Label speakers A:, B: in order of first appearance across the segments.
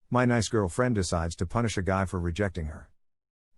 A: My nice girlfriend decides to punish a guy for rejecting her.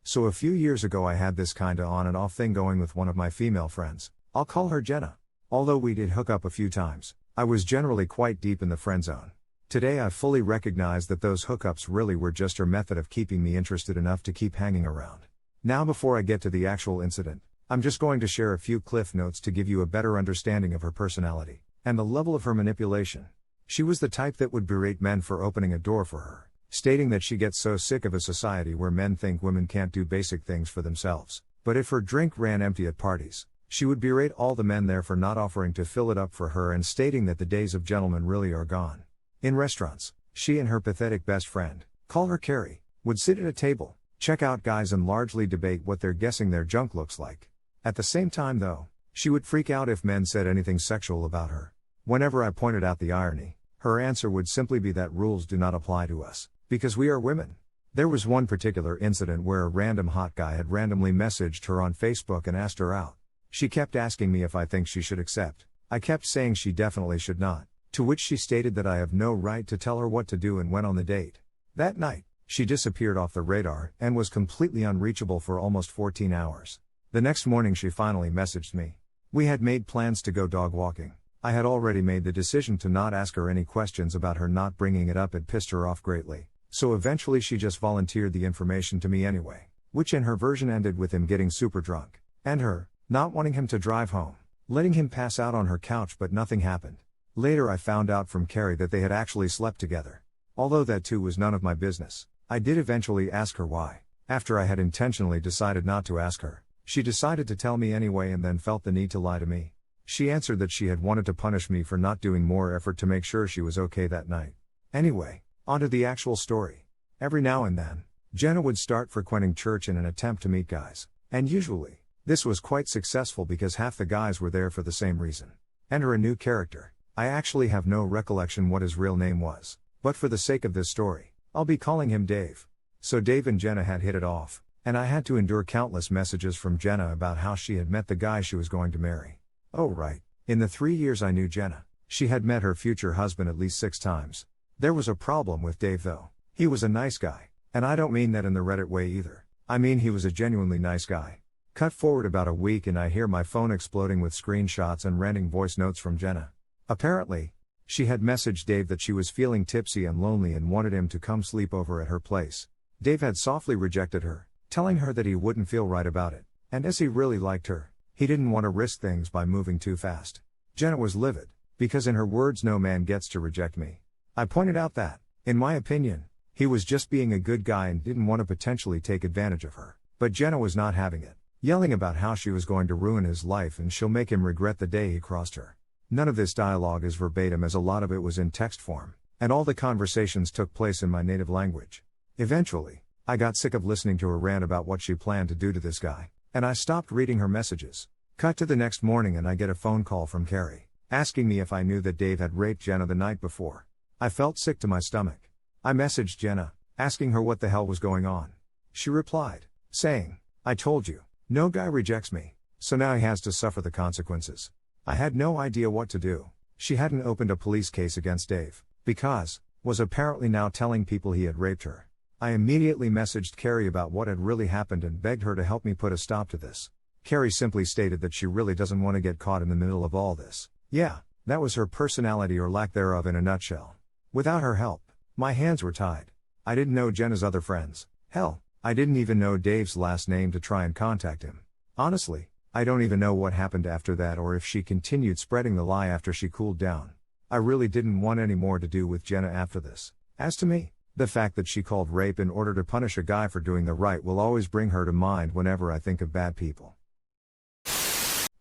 A: So a few years ago I had this kinda on and off thing going with one of my female friends. I'll call her Jenna. Although we did hook up a few times, I was generally quite deep in the friend zone. Today I fully recognize that those hookups really were just her method of keeping me interested enough to keep hanging around. Now before I get to the actual incident, I'm just going to share a few cliff notes to give you a better understanding of her personality, and the level of her manipulation. She was the type that would berate men for opening a door for her, stating that she gets so sick of a society where men think women can't do basic things for themselves. But if her drink ran empty at parties, she would berate all the men there for not offering to fill it up for her and stating that the days of gentlemen really are gone. In restaurants, she and her pathetic best friend, call her Carrie, would sit at a table, check out guys and largely debate what they're guessing their junk looks like. At the same time though, she would freak out if men said anything sexual about her. Whenever I pointed out the irony, her answer would simply be that rules do not apply to us, because we are women. There was one particular incident where a random hot guy had randomly messaged her on Facebook and asked her out. She kept asking me if I think she should accept. I kept saying she definitely should not, to which she stated that I have no right to tell her what to do and went on the date. That night, she disappeared off the radar and was completely unreachable for almost 14 hours. The next morning she finally messaged me. We had made plans to go dog walking. I had already made the decision to not ask her any questions about her not bringing it up. It pissed her off greatly, so eventually she just volunteered the information to me anyway, which in her version ended with him getting super drunk, and her not wanting him to drive home, letting him pass out on her couch, but nothing happened. Later I found out from Carrie that they had actually slept together. Although that too was none of my business, I did eventually ask her why. After I had intentionally decided not to ask her, she decided to tell me anyway and then felt the need to lie to me. She answered that she had wanted to punish me for not doing more effort to make sure she was okay that night. Anyway, onto the actual story. Every now and then, Jenna would start frequenting church in an attempt to meet guys, and usually, this was quite successful because half the guys were there for the same reason. Enter a new character. I actually have no recollection what his real name was, but for the sake of this story, I'll be calling him Dave. So Dave and Jenna had hit it off, and I had to endure countless messages from Jenna about how she had met the guy she was going to marry. Oh right, in the 3 years I knew Jenna, she had met her future husband at least 6 times. There was a problem with Dave though. He was a nice guy, and I don't mean that in the Reddit way either. I mean he was a genuinely nice guy. Cut forward about a week and I hear my phone exploding with screenshots and ranting voice notes from Jenna. Apparently, she had messaged Dave that she was feeling tipsy and lonely and wanted him to come sleep over at her place. Dave had softly rejected her, telling her that he wouldn't feel right about it, and as he really liked her, he didn't want to risk things by moving too fast. Jenna was livid, because in her words, no man gets to reject me. I pointed out that, in my opinion, he was just being a good guy and didn't want to potentially take advantage of her. But Jenna was not having it, yelling about how she was going to ruin his life and she'll make him regret the day he crossed her. None of this dialogue is verbatim as a lot of it was in text form, and all the conversations took place in my native language. Eventually, I got sick of listening to her rant about what she planned to do to this guy, and I stopped reading her messages. Cut to the next morning and I get a phone call from Carrie, asking me if I knew that Dave had raped Jenna the night before. I felt sick to my stomach. I messaged Jenna, asking her what the hell was going on. She replied, saying, "I told you, no guy rejects me, so now he has to suffer the consequences." I had no idea what to do. She hadn't opened a police case against Dave, because, was apparently now telling people he had raped her. I immediately messaged Carrie about what had really happened and begged her to help me put a stop to this. Carrie simply stated that she really doesn't want to get caught in the middle of all this. Yeah, that was her personality or lack thereof in a nutshell. Without her help, my hands were tied. I didn't know Jenna's other friends. Hell, I didn't even know Dave's last name to try and contact him. Honestly, I don't even know what happened after that or if she continued spreading the lie after she cooled down. I really didn't want any more to do with Jenna after this. As to me, the fact that she called rape in order to punish a guy for doing the right will always bring her to mind whenever I think of bad people.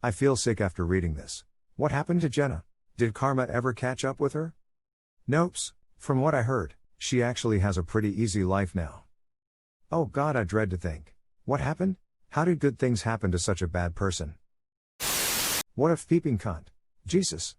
A: I feel sick after reading this. What happened to Jenna? Did karma ever catch up with her? Nopes. From what I heard, she actually has a pretty easy life now. Oh God, I dread to think. What happened? How did good things happen to such a bad person? What a peeping cunt. Jesus.